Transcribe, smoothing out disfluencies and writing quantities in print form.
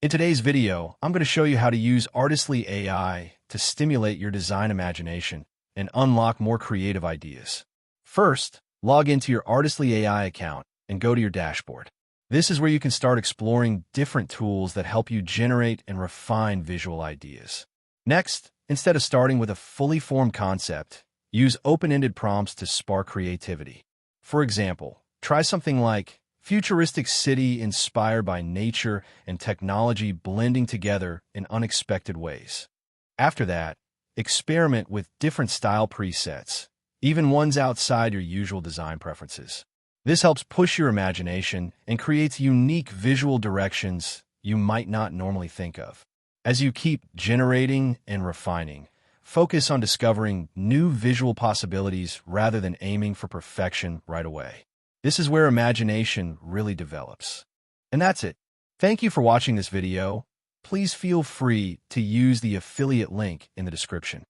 In today's video, I'm going to show you how to use Artistly AI to stimulate your design imagination and unlock more creative ideas. First, log into your Artistly AI account and go to your dashboard. This is where you can start exploring different tools that help you generate and refine visual ideas. Next, instead of starting with a fully formed concept, use open-ended prompts to spark creativity. For example, try something like futuristic city inspired by nature and technology blending together in unexpected ways. After that, experiment with different style presets, even ones outside your usual design preferences. This helps push your imagination and creates unique visual directions you might not normally think of. As you keep generating and refining, focus on discovering new visual possibilities rather than aiming for perfection right away. This is where imagination really develops. And that's it. Thank you for watching this video. Please feel free to use the affiliate link in the description.